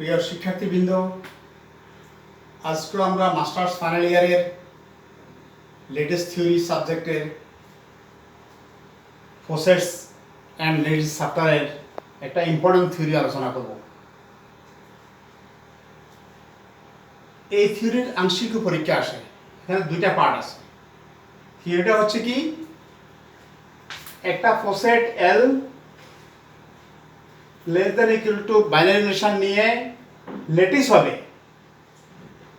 প্রিয় শিক্ষার্থীবৃন্দ, আজকে আমরা মাস্টার্স ফাইনাল ইয়ারের লেটেস্ট থিওরি সাবজেক্টের ফসেটস অ্যান্ড লেটেস্ট চ্যাপ্টারের একটা ইম্পর্টেন্ট থিওরি আলোচনা করব। এই থিওরির আংশিক পরীক্ষা আসে, এখানে দুইটা পার্ট আছে। থিওরিটা হচ্ছে কি, একটা poset L less than equal to binary relation নিয়ে লেটিস হবে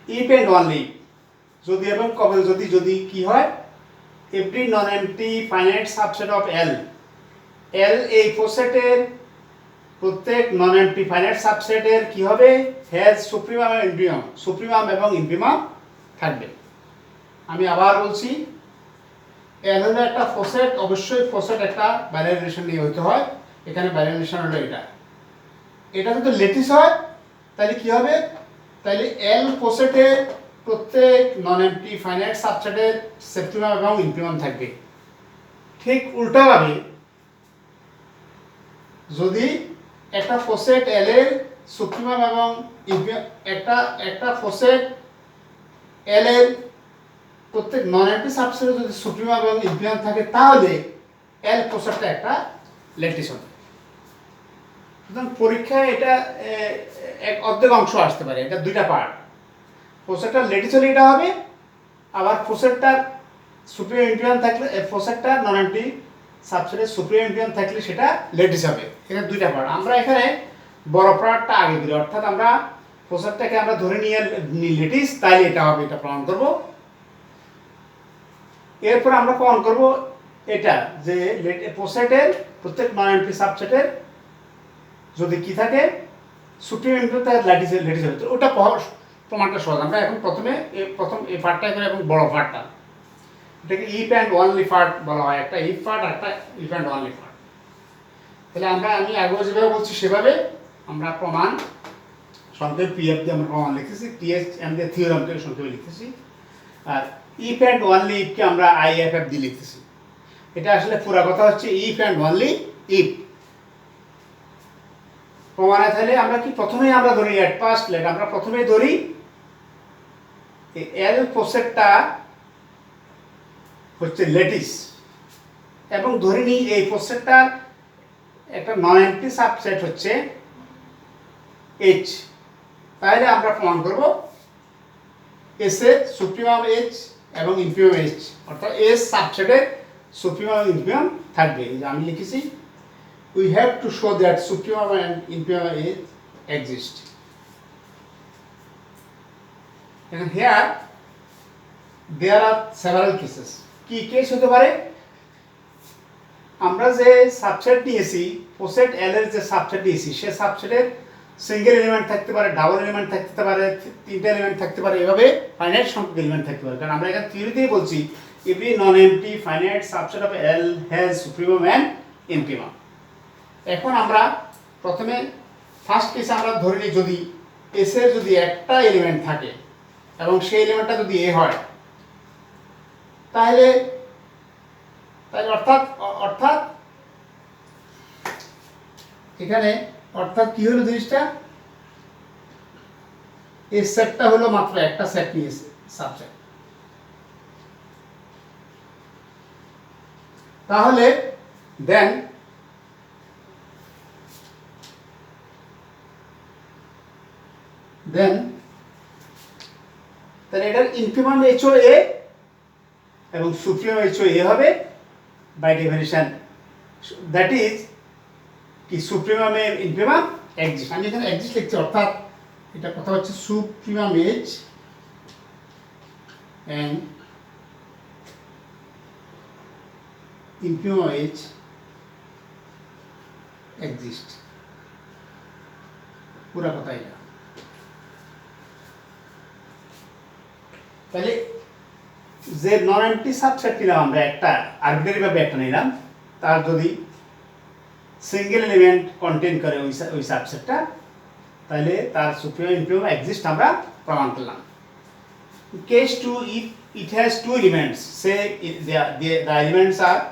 ইফ এন্ড অনলি যদি এবং কবে যদি যদি কি হয়, every non empty finite subset of L L এই ফসেটের প্রত্যেক নন এমটি ফাইনাইট সাবসেটের কি হবে, হ্যাজ সুপ্রিমাম এবং ইনফিমাম, সুপ্রিমাম এবং ইনফিমাম থাকবে। আমি আবার বলছি, এল হলো একটা ফসেট, অবশ্যই ফসেট একটা বাইনারি রিলেশন নিয়ে হইতে হয়। এখানে বাইনারি রিলেশন হলো এটা যদি লেটিস হয় তাহলে কি হবে, তাহলে এল ফসেটের প্রত্যেক নন এমটি ফাইনাইট সাবসেটের সুপ্রিমাম এবং ইনফিমাম থাকবে। ঠিক উল্টাভাবে যদি একটা ফসেট এল এর সুপ্রিমাম এবং একটা ফসেট এল এর প্রত্যেক নন এমটি সাবসেটে যদি সুপ্রিমাম এবং ইনফিমাম থাকে, তাহলে এল ফসেটটা একটা লেটিস হবে। সুতরাং পরীক্ষায় এটা এক অর্ধেক অংশ আসতে পারে, এটা দুইটা পার্ট। ফসেটটা লেটিস হলে এটা হবে, আবার ফসেটটার সুপ্রিমাম ইনফিমাম থাকলে ফসেটটার নন এমটি সাবসেটের সুপ্রিমাম ইনফিমাম থাকলে সেটা লেটিস হবে। এটা দুইটা পার্ট। আমরা এখানে বড় পার্টটা আগে দিই, অর্থাৎ আমরা ফসেটটাকে আমরা ধরে নিয়ে লেটিস, তাইলে এটা হবে, এটা প্রমাণ করব। এরপর আমরা প্রমাণ করব এটা যে ফসেটের প্রত্যেক নন এমটি সাবসেটের যদি কি থাকে, সুপ্রিম ইনফিমাম থাকে, লেটিস হবে। তো ওটা প্রমাণটা সহজ। আমরা এখন প্রথম এই পার্টটা এখানে এবং বড় পার্টটা, এটাকে ইফ অ্যান্ড অনলি পার্ট বলা হয়। একটা ইফ পার্ট, একটা ইফ অ্যান্ড অনলি পার্ট। তাহলে আমি আগেও যেভাবে বলছি সেভাবে আমরা প্রমাণ সংক্ষেপ পিএফ দিয়ে আমরা প্রমাণ লিখতেছি, টিএস এম দিয়ে থিওরামকে সংক্ষেপে লিখতেছি, আর ইফ অ্যান্ড অনলি ইফকে আমরা আইএফএফ দিয়ে লিখতেছি। এটা আসলে পুরো কথা হচ্ছে ইফ অ্যান্ড অনলি ইফ। প্রমাণে তাহলে আমরা কি প্রথমেই আমরা ধরি এট ফার্স্ট লেট আমরা প্রথমেই ধরি এল ফসেটটা হচ্ছে লেটিস, এবং ধরে নিই এই ফসেটটার একটা নন এমটি সাবসেট হচ্ছে এইচ। তাহলে আমরা প্রমাণ করব এস এর সুপ্রিমাম এইচ এবং ইনফিমাম এইচ, অর্থাৎ এস সাবসেটের সুপ্রিমাম এবং ইনফিমাম থাকবে। আমি লিখেছি, we have to show that supremum and infimum exist. And here there are several cases. কি কেস হতে পারে, আমরা যে সাবসেট নিয়েছি, ফসেট এল এর যে সাবসেট নিয়েছি, সে সাবসেটের সিঙ্গেল এলিমেন্ট থাকতে পারে, ডাবল এলিমেন্ট থাকতে পারে, তিনটা এলিমেন্ট থাকতে পারে, এভাবে ফাইনাইট সংখ্যক এলিমেন্ট থাকতে পারে। কারণ আমরা এখানে থিওরিতেই বলছি every non empty finite subset of L has supremum and infimum. এখন আমরা প্রথমে ফার্স্ট কেসে আমরা ধরে নিই, যদি এস এর যদি একটা এলিমেন্ট থাকে এবং সেই এলিমেন্টটা যদি এ হয়, তাহলে অর্থাৎ এখানে অর্থাৎ কি হলো জিনিসটা, এই সেটটা হলো মাত্র একটা সেট নিয়েছে সাবসেট। তাহলে দেন তাহলে এটার ইনফিমাম এইচ ও এ এবং সুপ্রিমাম এইচ ও এ হবে বাই ডেফিনিশন। দ্যাট ইজ কি, সুপ্রিমাম এর ইনফিমাম এক্সিস্ট। আমি এখানে এক্সিস্ট লিখছি, অর্থাৎ এটা কথা হচ্ছে supremum H and infimum H exist, পুরা কথা এটা। তাহলে যে নন এমটি সাবসেট নিলাম আমরা, একটা আরবিটারি ভাবে একটা নিলাম, তার যদি সিঙ্গেল এলিমেন্ট কন্টেইন করে ওই সাবসেটটা, তাহলে তার সুপ্রিমাম ইনফিমাম এক্সিস্ট আমরা প্রমাণ করলাম। Case two, if it has two elements, say the elements are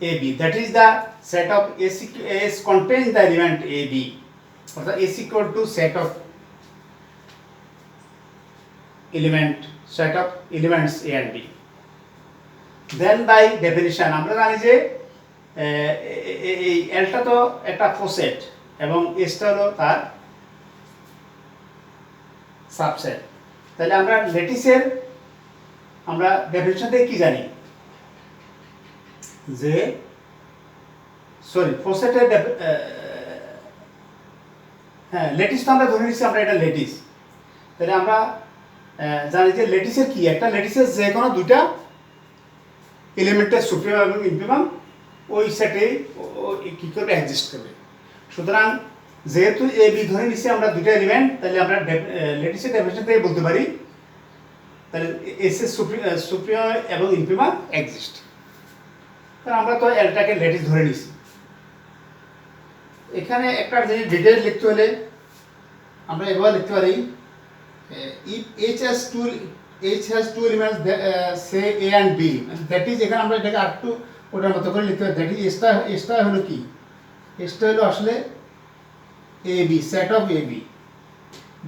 AB, that is the set of S contains the element AB, অর্থাৎ S equal to set of elements A and B. Then by definition আমরা জানি যে এই Lটা তো একটা faucet এবং Sটা হলো তার সাবসেট। তাহলে আমরা ল্যাটিসের আমরা ডেফিনিশন থেকে কি জানি যে ফোসেটের হ্যাঁ ল্যাটিস তো আমরা ধরে নিচ্ছি আমরা এটা ল্যাটিস। তাহলে আমরা জানি যে ল্যাটিসের কি একটা ল্যাটিসের যে কোনো দুইটা এলিমেন্টের সুপ্রিমাম এবং ইনফিমাম ওই সেটে কি করবে এক্সিস্ট করবে। সুতরাং যেহেতু এ বি ধরে নিচ্ছি আমরা দুইটা এলিমেন্ট, তাহলে আমরা ল্যাটিসের ডেফিনিশন থেকে বলতে পারি তাহলে এস এর সুপ্রিমাম এবং ইনফিমাম এক্সিস্ট। কারণ আমরা তো এলটাকে ল্যাটিস ধরে নিছি। এখানে একটা জিনিস ডিটেইল লিখতে হলে আমরা এভাবে লিখতে পারি if H has two elements say A and B, that is এখানে আমরা এটাকে আরেকটু ওটার মতো করে লিখতে পারি। দ্যাট ইজ এসটা হলো কি, এসটা হলো আসলে AB, set of AB.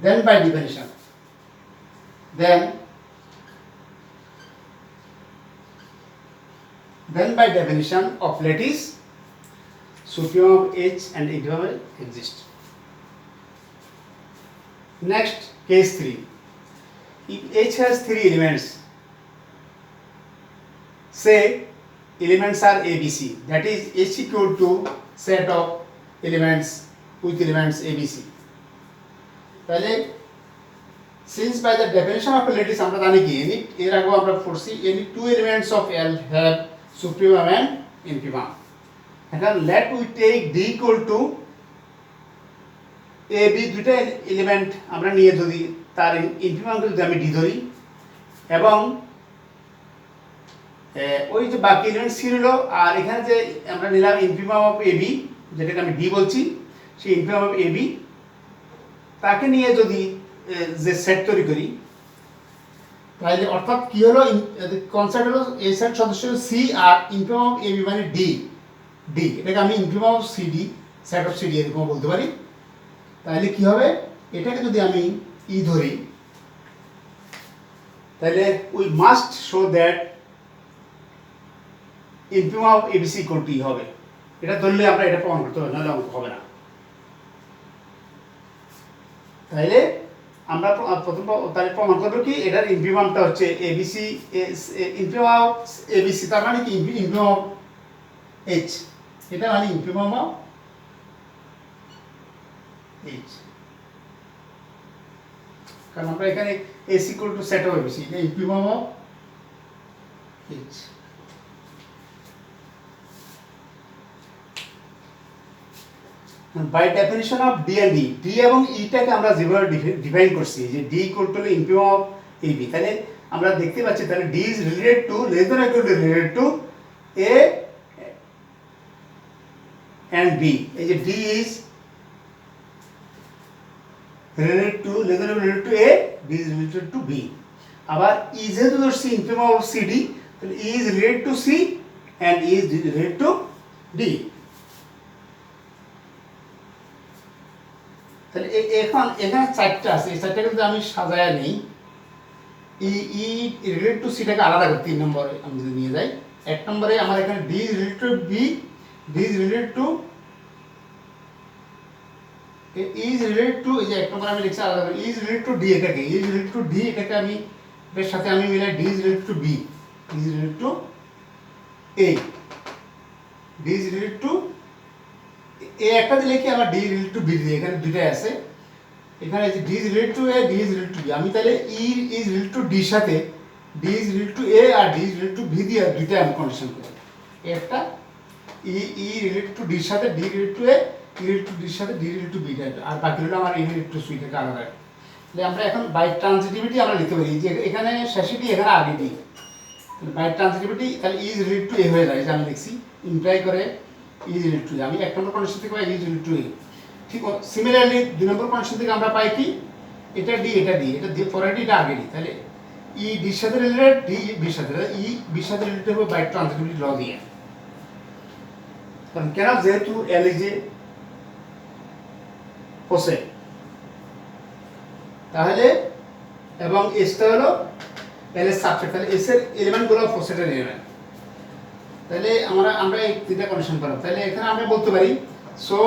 Then by definition, then by definition of lattice, supremum of H and infimum exist. Next, case 3. If H has three elements, say elements are ABC, that is H equal to set of elements with elements ABC. তাহলে since by the definition of a lattice আমরা জানি কি এর আগে আমরা পড়ছি any two elements of L have supremum and infimum. এখন let we take D equal to AB, দুইটা এলিমেন্ট আমরা নিয়ে যদি তার ইনফিমামকে যদি আমি ডি ধরি এবং ওই যে বাকি এলিমেন্ট সি হলো আর এখানে যে আমরা নিলাম ইনফিমাম অফ এবি যেটাকে আমি ডি বলছি, সেই ইনফিমাম অফ এবি তাকে নিয়ে যদি যে সেট তৈরি করি তাহলে অর্থাৎ কি হলো কনসেপ্ট হলো এই সেট সদস্য সি আর ইনফিমাম অফ এবি মানে ডি, এটাকে আমি infimum of CD set of CD এরকম বলতে পারি। তাহলে কি হবে, এটাকে যদি আমি ই ধরি তাহলে we must show that infimum of A B C equal to E হবে। এটা ধরলে আমরা এটা প্রমাণ করতে হবে, নাহলে অঙ্ক হবে না। তাহলে আমরা প্রথম তাহলে প্রমাণ করবো কি এটার ইনফিমামটা হচ্ছে এবিসি, ইনফিমাম অফ এবিসি তার মানে কি ইনফিমাম অফ এইচ, এটা মানে ইনফিমাম অফ এইচ। কারণ আমরা এখানে S equal to set of ABC, এটা infimum of H। By definition of D and E, D এবং ইটাকে আমরা যেভাবে ডিফাইন করছি যে D equal to infimum of AB, তাহলে আমরা দেখতে পাচ্ছি তাহলে D is related to less than equal to related to A and B. এই যে D is related to less than or related to A, B is related to B. আবার E যেহেতু ধরছি ইনফিমাম অফ CD, তাহলে E is related to C and E is related to D. তাহলে এখন এখানে চারটা আছে, এই চারটাকে যদি আমি সাজায় নেই ই রিলেটেড টু সিটাকে আলাদা করে 3 নম্বরে আমি যদি নিয়ে যাই, 1 নম্বরে আমার এখানে D is related to B, D is related to is related to এই যে 1 নম্বর আমি লিখছি আলাদা করে is related to D, এটাকে is related to D এটাকে আমি এর সাথে আমি মিলাই D is related to B, D is related to A, D is related to A একটা দিলে কি আমার D is related to B দিয়ে এখানে দুইটাই আছে, এখানে যে D is related to A, D is related to B, আমি তাহলে E is related to D সাথে D is related to A R D is related to B দিয়ে দুইটা আমি কন্ডিশন করি। একটা E related to D সাথে D related to A, related to D সাথে D related to B আর বাকি হলো আমার related to C থেকে আলাদা। তাহলে আমরা এখন বাই ট্রানজিটিভিটি আমরা লিখতে পারি যে এখানে শেষে D এখানে আগে D, বাই ট্রানজিটিভিটি তাহলে E is related to A হয়ে যায়, যে আমি লিখছি ইমপ্লাই করে E is related to A, আমি 1 নম্বর কন্ডিশন থেকে পাই E is related to A। ঠিক সিমিলারলি 2 নম্বর কন্ডিশন থেকে আমরা পাই কি এটা D এটা পরে D এটা আগে D, তাহলে E D এর সাথে রিলেটেড D B এর সাথে, E B এর সাথে রিলেটেড হবে বাই ট্রানজিটিভিটি ল দিয়ে। কারণ কেন যেহেতু L is a ফসেট, তাহলে এবং এসটা হলো এল এর সাবসেট, তাহলে এস এর এলিমেন্টগুলো ফসেটের এলিমেন্ট। তাহলে আমরা এই তিনটা কন্ডিশন পেলাম। তাহলে এখানে আমরা বলতে পারি so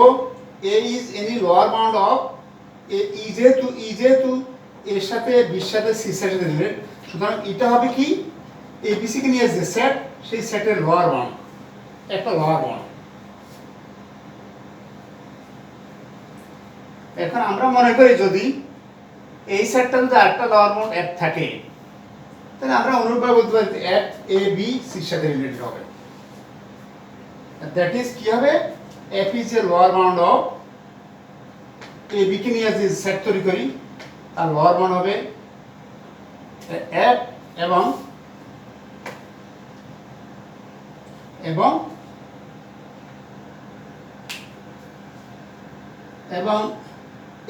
A is any lower bound of E যেহেতু এর সাথে বির সাথে সি সাথে রিলেটেড, সুতরাং এটা হবে কি এবিসি কে নিয়ে যে সেট, সেই সেটের লোয়ার বাউন্ড, একটা লোয়ার বাউন্ড। এখন আমরা মনে করি যদি এই সেটটা যদি আরেকটা লোয়ার বাউন্ড এফ থাকে, তাহলে আমরা অনুরূপভাবে বলতে পারি এফ এ বি সির সাথে রিলেটেড হবে। দ্যাট ইজ কি হবে, F is a lower bound of A B কে নিয়ে যে সেট তৈরি করি, তার লোয়ার বাউন্ড হবে এফ এবং এবং এবং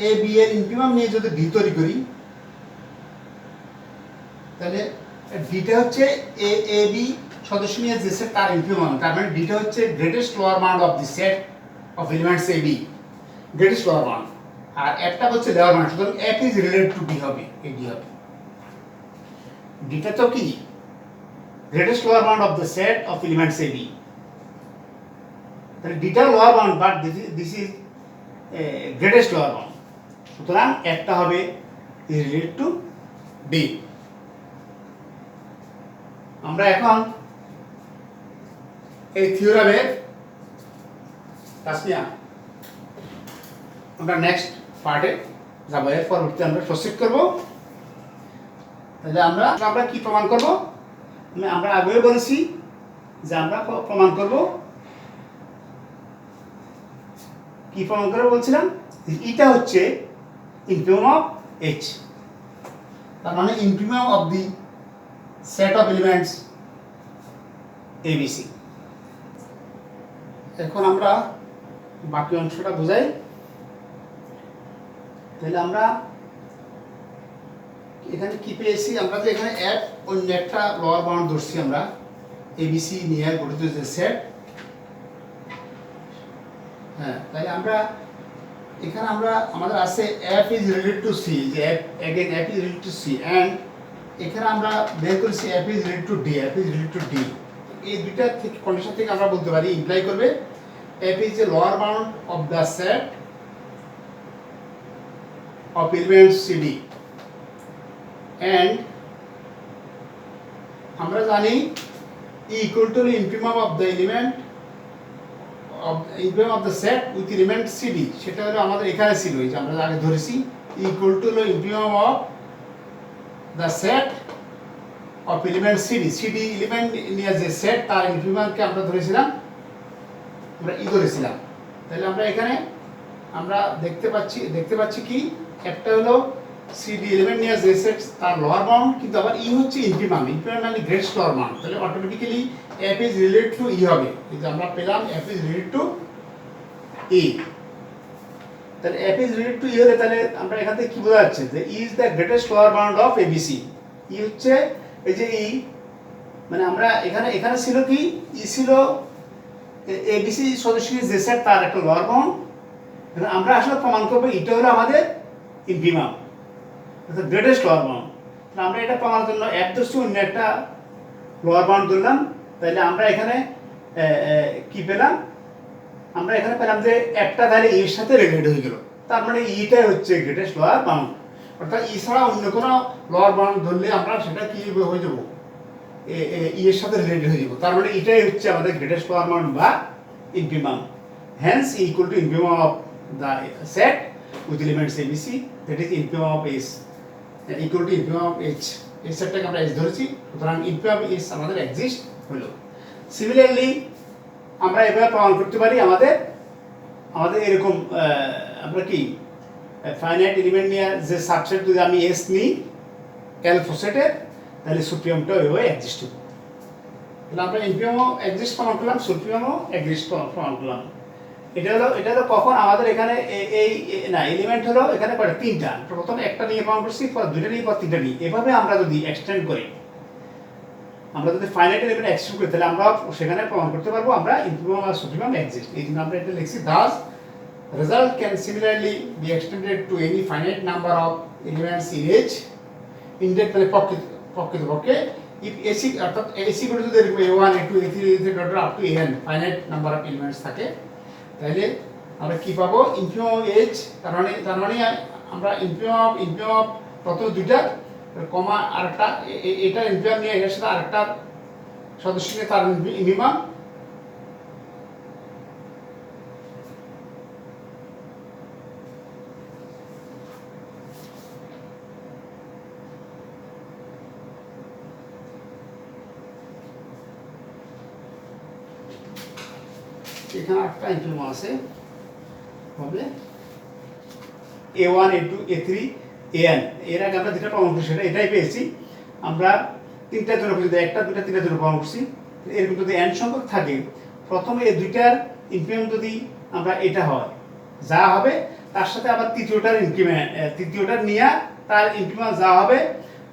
এ বি এর ইনফিমাম নিয়ে যদি ডি তৈরি করি, তাহলে ডিটা হচ্ছে এ বি সদস্য নিয়ে যে সেট তার ইনফিমাম, তার মানে ডিটা হচ্ছে greatest lower bound of the set of elements A B, greatest lower bound, আর একটা হচ্ছে লোয়ার বাউন্ড, সুতরাং F is related to D হবে, এ ডি হবে। ডিটা তো কি greatest lower bound of the set of elements A B, তাহলে ডিটা lower bound but this is greatest lower bound, সুতরাং একটা হবে ইজ রিলেটেড টু ডি। আমরা এখন এই থিওরামের তাসমিয়া আমরা নেক্সট পার্টে যাব, এর পরবর্তীতে আমরা প্রসিড করব। তাহলে আমরা কি প্রমাণ করব, আমরা আগেও বলেছি যে আমরা প্রমাণ করব, কি প্রমাণ করব বলছিলাম, এটা হচ্ছে ইনফিমাম অফ এইচ, তার মানে infimum of the set of elements ABC. এখন আমরা বাকি অংশটা বুঝাই। তাহলে আমরা এখানে কি পেয়েছি, আমরা যে এখানে এফ অন্য একটা লোয়ার বাউন্ড ধরছি আমরা এবিসি নিয়ে গঠিত যে সেট, হ্যাঁ, তাই আমরা এখানে আমাদের আছে F is related to C, যে F is related to C, and এখানে আমরা বের করেছি F is related to D, F is related to D. এই দুইটা থেকে কন্ডিশন থেকে আমরা বলতে পারি, ইমপ্লাই করবে F is a lower bound of the set of elements CD, and আমরা জানি E equal to infimum of the element of infimum of the set with element CD, সেটা হলো আমাদের এখানে ছিল, এই যে আমরা আগে ধরেছি equal to infimum of the set of element CD element নিয়ে যে সেট তার ইনফিমামকে আমরা ধরেছিলাম, আমরা ই ধরেছিলাম। তাহলে আমরা এখানে আমরা দেখতে পাচ্ছি কি একটা হলো CD এলিমেন্ট নিয়ে যে সেট তার লোয়ার বাউন্ড, কিন্তু আবার ই হচ্ছে ইনফিমাম মানে গ্রেটেস্ট লোয়ার বাউন্ড, তাহলে automatically f is related to e হবে, এই যে আমরা পেলাম f is related to e। তাহলে f is related to e হলে তাহলে আমরা এখান থেকে কি বোঝা যাচ্ছে যে e is the greatest lower bound of abc, e হচ্ছে এই যে e, মানে আমরা এখানে ছিল কি e ছিল abc সদস্যের যে সেট তার একটা লোয়ার বাউন্ড, আমরা আসলে প্রমাণ করব এটা হলো আমাদের ইনফিমাম অর্থাৎ গ্রেটেস্ট লোয়ার বাউন্ড। তাহলে আমরা এটা প্রমাণের জন্য f ধরছি অন্য একটা লোয়ার বাউন্ড ধরলাম, তাহলে আমরা এখানে কি পেলাম, আমরা এখানে পেলাম যে একটা তাহলে এর সাথে রিলেটেড হয়ে গেল, তার মানে ইটাই হচ্ছে গ্রেটেস্ট লোয়ার বাউন্ড, অর্থাৎ ই ছাড়া অন্য কোনো লোয়ার বাউন্ড ধরলে আমরা সেটা কি হয়ে যাব, ই এর সাথে রিলেটেড হয়ে যাব, তার মানে এটাই হচ্ছে আমাদের গ্রেটেস্ট লোয়ার বাউন্ড বা infimum. Hence equal to infimum of the set with elements ABC, that is infimum of S equal to infimum of H, এই সেটটাকে আমরা এস ধরেছি, সুতরাং ইনফিমাম এস আমাদের এক্সিস্ট হলো। সিমিলারলি আমরা এভাবে প্রমাণ করতে পারি আমাদের এরকম আমরা কি ফাইনাইট এলিমেন্ট নিয়ে যে সাবসেট যদি আমি এস নিই এল ফসেটের, তাহলে সুপ্রিয়ামটা ওইভাবে এক্সিস্ট হবে। তাহলে আমরা ইনফিমামও এক্সিস্ট প্রমাণ করলাম, সুপ্রিয়ামও এক্সিস্ট প্রমাণ করলাম। এটা হলো কখন আমাদের এখানে এই না এলিমেন্ট হলো এখানে কয়টা, তিনটা, প্রথমে একটা নিয়ে প্রমাণ করছি, পর দুইটা নিয়ে, পর তিনটা নিয়ে, এভাবে আমরা যদি এক্সটেন্ড করি, আমরা যদি ফাইনাইট এলিমেন্ট এক্সটেন্ড করি, তাহলে আমরা সেখানে প্রমাণ করতে পারবো আমরা ইনফিমাম আর সুপ্রিমাম এক্সিস্ট। এই জন্য আমরা এটা লিখছি Das result can similarly be extended to any finite number of elements in H index মানে প্রকৃতপক্ষে if AC অর্থাৎ AC করে যদি এরকম A1 A2 A3 A3 dot up to n finite number of elements থাকে তাহলে আমরা কি পাবো ইনফিনিটি অফ H তার মানে আমরা ইনফিনিটি অফ প্রথম দুইটা কমা আরেকটা এটা ইনফিনিটি নিয়ে এর সাথে আরেকটা সদস্য নিয়ে তার মিনিমাম এখানে একটা ইনফিনিটি আছে হবে A1 A2 A3 AN এর আগে আমরা যেটা প্রমাণ করছি সেটা এটাই পেয়েছি আমরা তিনটার জন্য যদি একটা দুটা তিনটার জন্য প্রমাণ করছি এরকম যদি n সংখ্যক থাকে প্রথমে এই দুইটার ইনক্রিমেন্ট যদি আমরা এটা হয় যা হবে তার সাথে আবার তৃতীয়টার নিয়ে তার ইনক্রিমেন্ট যা হবে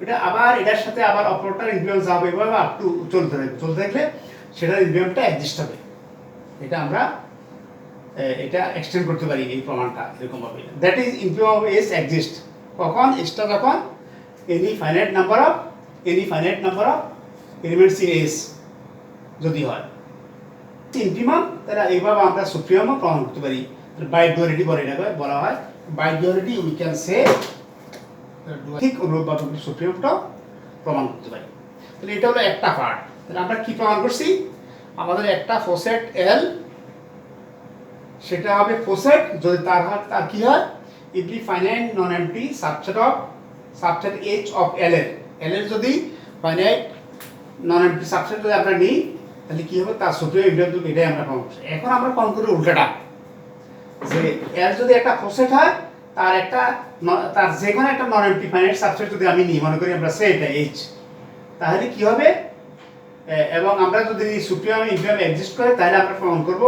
এটা আবার এটার সাথে আবার অপরটার ইনক্রিমেন্ট যা হবে এভাবে আপ টু চলতে থাকলে সেটার ইনক্রিমেন্টটা অ্যাডজাস্ট হবে এটা আমরা এটা এক্সটেন্ড করতে পারি এই প্রমাণটা এরকম ভাবে that is infinity of S exist কখন এক্সট্রা যখন any finite number of elements in S যদি হয় ইনফিনিমাম তাহলে এইভাবে আমরা সুপ্রিমামও প্রমাণ করতে পারি বাই ডুয়ালিটি বলা হয় by duality we can say ঠিক অনুরূপভাবে সুপ্রিমামটাও প্রমাণ করতে পারি তাহলে এটা হলো একটা পার্ট তাহলে আমরা কি প্রমাণ করছি আমাদের একটা ফোসেট L সেটা হবে ফোসেট যদি তার কি হয় every finite non empty subset H of L এর যদি ফাইনাইট নন এমপ্টি সাবসেট যদি আমরা নিই তাহলে কি হবে তার সুপ্রিম ইন্টিগ্রাল এটাই আমরা প্রমাণ করছি এখন আমরা প্রমাণ করি উল্টাটা যে L যদি একটা ফোসেট হয় তার যে কোনো একটা নন এমপ্টি ফাইনাইট সাবসেট যদি আমি নিই মনে করি আমরা সেটা H তাহলে কি হবে এবং আমরা যদি সুপ্রিম ইনফিনিটি এক্সিস্ট করে তাহলে আমরা প্রমাণ করব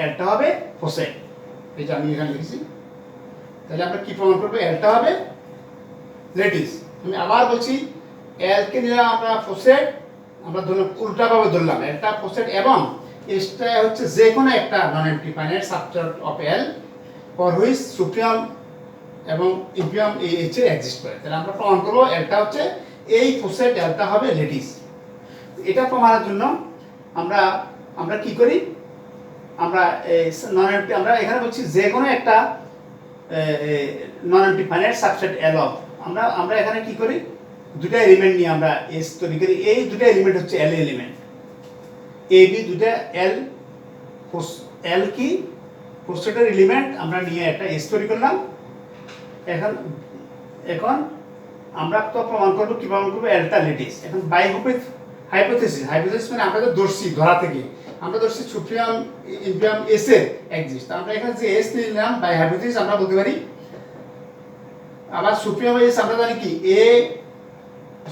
এলটা হবে ফোসেট এই যে আমি এখানে লিখেছি তাহলে আমরা কি প্রমাণ করব এলটা হবে ল্যাটিস আমি আবার বলছি এল কে নিলাম আমরা ফোসেট আমরা ধরলাম উল্টাভাবে ধরলাম এলটা ফোসেট এবং এসটা হচ্ছে যে কোনো একটা non empty finite subset of L for which supremum এবং ইনফিনিটি এই H এ এক্সিস্ট করে তাহলে আমরা প্রমাণ করব এলটা হচ্ছে এই ফোসেট এলটা হবে ল্যাটিস এটা প্রমাণের জন্য আমরা কি করি আমরা আমরা এখানে বলছি যে কোনো একটা non empty finite subset L of আমরা এখানে কি করি দুটো এলিমেন্ট নিয়ে আমরা S তৈরি করি এই দুটো এলিমেন্ট হচ্ছে L এলিমেন্ট AB দুটো L কি ফোসেটের এলিমেন্ট আমরা নিয়ে একটা S তৈরি করলাম এখন আমরা তো প্রমাণ করব কি প্রমাণ করব Lটা ল্যাটিস এখন বাই হাইপোথেসিস মানে আমরা তো ধরা থেকে আমরা ধরছি সুপ্রিম ইনফিনিটি এস এর এক্সিস্ট আমরা এখানে যে এস নিলাম বাই হাইপোথেসিস আমরা বলতে পারি আবার সুপ্রিম এস আমরা জানি কি এ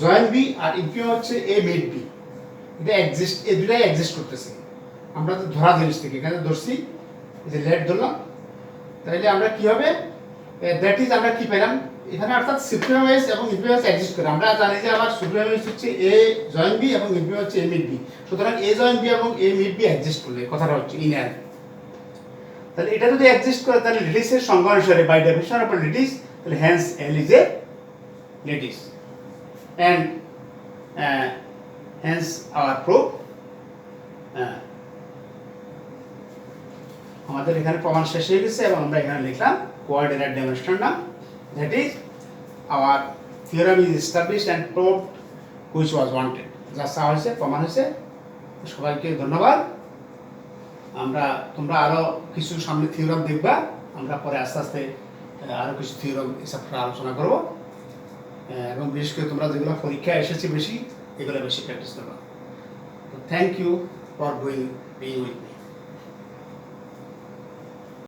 জয়েন বি আর ইনফিনিটি হচ্ছে এ মিড বি এটা এক্সিস্ট এই দুটাই এক্সিস্ট করতেছে আমরা তো ধরা জিনিস থেকে এখানে ধরছি এই যে লেট ধরলাম তাহলে আমরা কি হবে দ্যাট ইজ আমরা কি পেলাম এখানে অর্থাৎ সুপ্রিম এস এবং ইনফিনিটি এক্সিস্ট করে আমরা জানি যে আমার সুপ্রিম এস হচ্ছে এ জয়েন বি এবং ইনফিনিটি হচ্ছে এ মিড বি সুতরাং এ জয়েন বি এবং এ মিড বি এক্সিস্ট করলে কথাটা হচ্ছে ইন এল তাহলে এটা যদি এক্সিস্ট করে তাহলে ল্যাটিসের সংজ্ঞা অনুসারে বাই ডেফিনিশন অফ ল্যাটিস তাহলে hence L is a lattice and hence our proof আমাদের এখানে প্রমাণ শেষ হয়ে গেছে এবং আমরা এখানে লিখলাম coordinate demonstration that is our theorem is established and proved which was wanted যা চাওয়া হয়েছে প্রমাণ হয়েছে সবাইকে ধন্যবাদ তোমরা আরো কিছু সামনে থিওরাম দেখবা আমরা পরে আস্তে আস্তে আরো কিছু থিওরাম এসব আলোচনা করব এবং বিশেষ করে তোমরা যেগুলো পরীক্ষায় এসেছে বেশি এগুলো বেশি প্র্যাকটিস করবা তো thank you for being with me